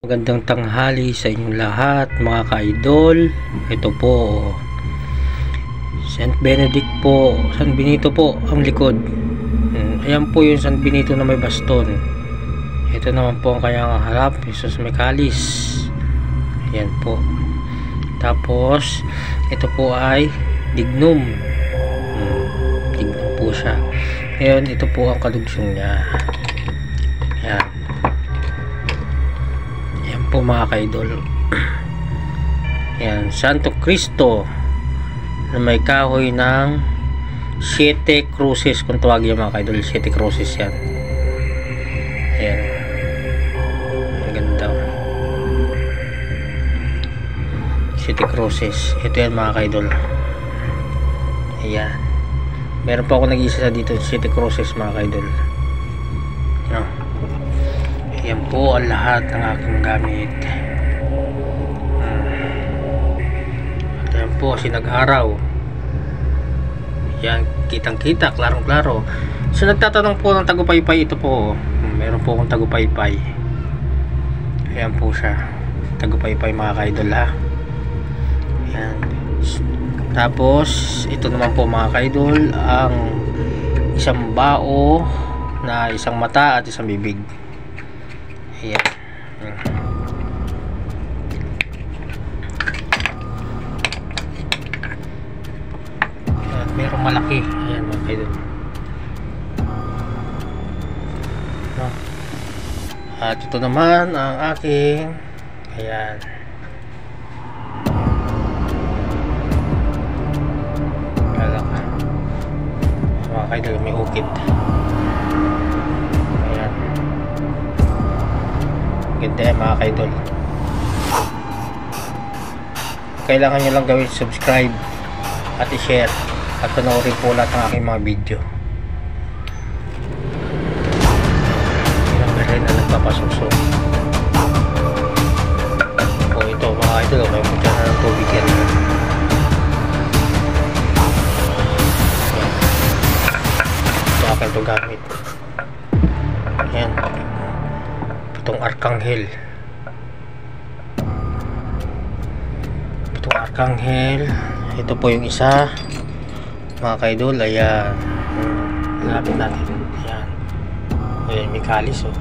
Magandang tanghali sa inyong lahat mga ka-idol. Ito po St. Benedict po, San Benito po ang likod. Ayan po yung San Benito na may baston. Ito naman po ang kanyang harap, Jesus may kalis. Ayan po. Tapos ito po ay dignum. Dignum po siya. Ngayon ito po ang kalugsong niya. Ayan po mga ka-idol. Yan, Santo Cristo na may kahoy ng 7 cruces kung tawagin mga ka-idol. 7 cruces yan. Ayan, ang ganda. 7 cruces. Ito yan mga ka-idol. Ayan, meron pa ako nag-isa dito 7 cruces mga ka-idol. Yan po ang lahat ng aking gamit. At yan po, sinag-araw. Yan, kitang-kita, klarong-klaro. So nagtatanong po ng tagupaypay, ito po. Meron po akong tagupaypay. Ayan po siya. Tagupaypay mga ka-idol ha. Yan. Tapos, ito naman po mga ka-idol, ang isang bao na isang mata at isang bibig. Ayan. Ayan, merong malaki. Ayan mga kaidol. No? At ito naman ang aking ayan. Kalaka. Mga kaidol, may ukit. Ganda yan mga ka-idol. Kailangan nyo lang gawin subscribe at i-share at panoorin po lahat ng aking mga video. Ilang berin na nagpapasuso po ito mga ka-idol. May putya na ng tubig yan. Ito akin ito gamit. Ayan, itong arkanghel. Itong arkanghel, ito po yung isa mga ka-idol. Ayan, lapit natin. Ayan, ayan may kalis oh.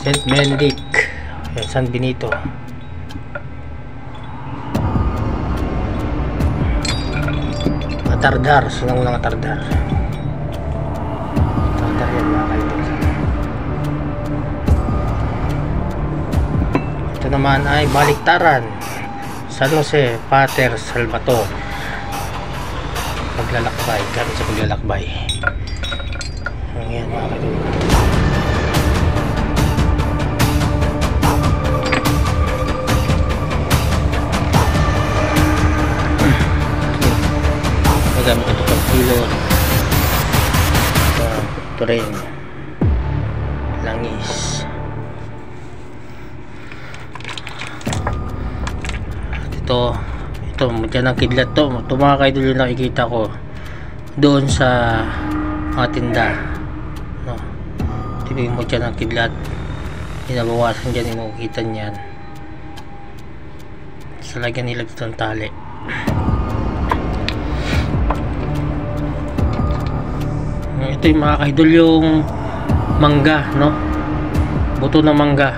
St. Benedict. Ayan, San Benito. Atardar, sinangunang atardar. Atardar yan mga ka-idol. Ito naman ay baliktaran, San Jose Pater Salvator. Paglalakbay, gamit sa paglalakbay. Ayan mga kadol. Magamit ito pag pilot. Ito rin langis. Ito dyan ang kidlat to. Ito mga ka-idol yung nakikita ko doon sa mga tinda, no? Tingin mo dyan ang kidlat, hinabawasan dyan, imukita nyan sa lagyan nila dito ng tali. Ito yung mga ka-idol yung mangga, no? Buto ng mangga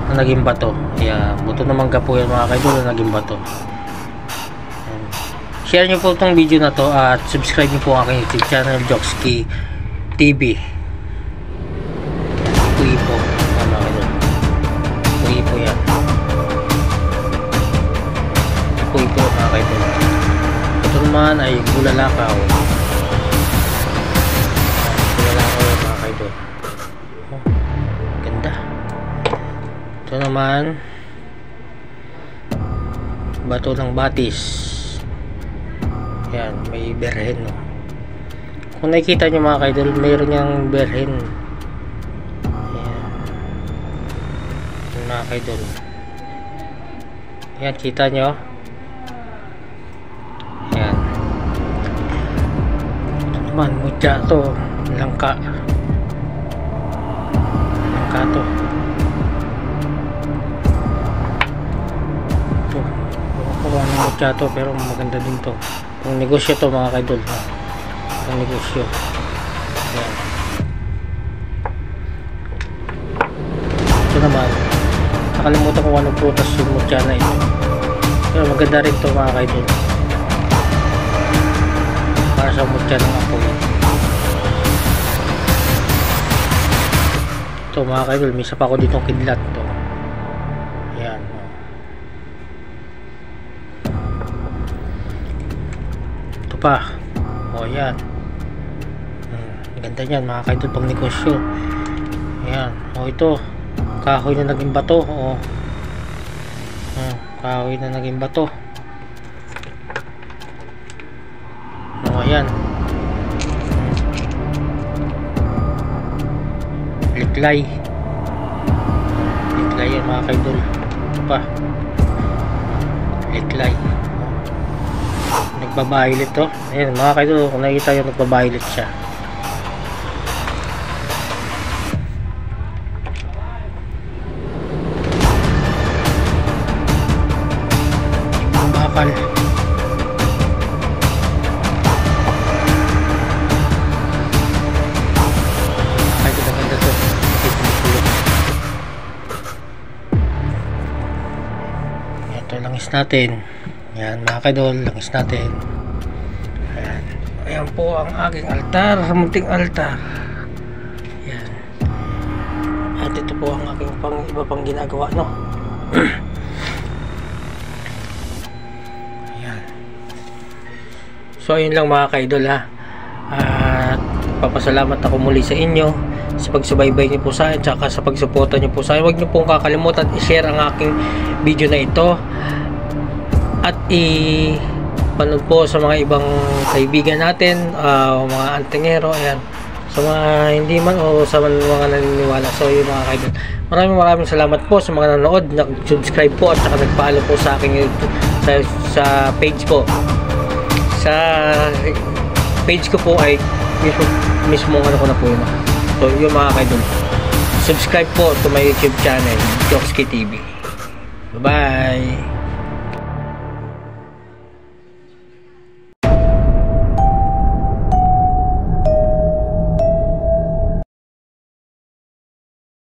na naging bato. Yeah, buto ng mangga po yan mga ka-idol na naging bato. Share nyo po itong video na to at subscribe nyo po ang aking YouTube channel, Jockski TV. Ipo-ipo mga ka-idol. Ipo-ipo yan. Ipo-ipo mga ka-idol. Ito naman ay bulalakaw. Bulalakaw mga ka-idol. Oh, ganda. Ito naman bato ng batis. Yan, may berhen, no? Kung nakikita nyo mga ka-idol, mayroon yung berhen. Yan mga ka-idol. Yan, kita nyo. Yan. Ito naman, mutya to. Langka. Langka to. kung anong mutya to, pero maganda din to. Pang negosyo to mga kaidol, ha? Pang negosyo. Ayan. Ito naman, nakalimutan ko anong prutas yung mutya na ito, pero maganda rin to mga kaidol, para sa mutya ng apoy. Ito mga kaidol, may isa pa ako ditong kidlat to. Ayan. Ito pa. O ayan. Ganda nyan mga kaidol, pang negosyo. Ayan. O ito, kahoy na naging bato. O, kahoy na naging bato. O ayan. Liklay yan mga kaidol. Ito pa, liklay. Nagbabahilit to. Ayan mga kaidol, kung nakikita yun, nagbabahilit siya. Ang bakal. Ito langis natin. Yan mga kaidol, langis natin. Ayan. Ayan po ang aking altar, munting altar. Yan. At ito po ang aking iba pang ginagawa, no? Ayan. So ayun lang mga kaidol, ha. At papasalamat ako muli sa inyo sa pagsubaybay niyo po sa akin, tsaka sa pagsuporta niyo po sa akin. Huwag niyo pong kakalimutan i-share ang aking video na ito at i-panood po sa mga ibang kaibigan natin, mga antingero, ayan, sa mga hindi man o sa mga naniniwala. So yun mga kaidol, maraming salamat po sa mga nanood, nag-subscribe po at saka nag-follow po sa aking sa page po. Sa page ko po ay mismo ano ko na po yun. So yun mga kaidol, subscribe po to my YouTube channel, Joxky TV. Bye bye.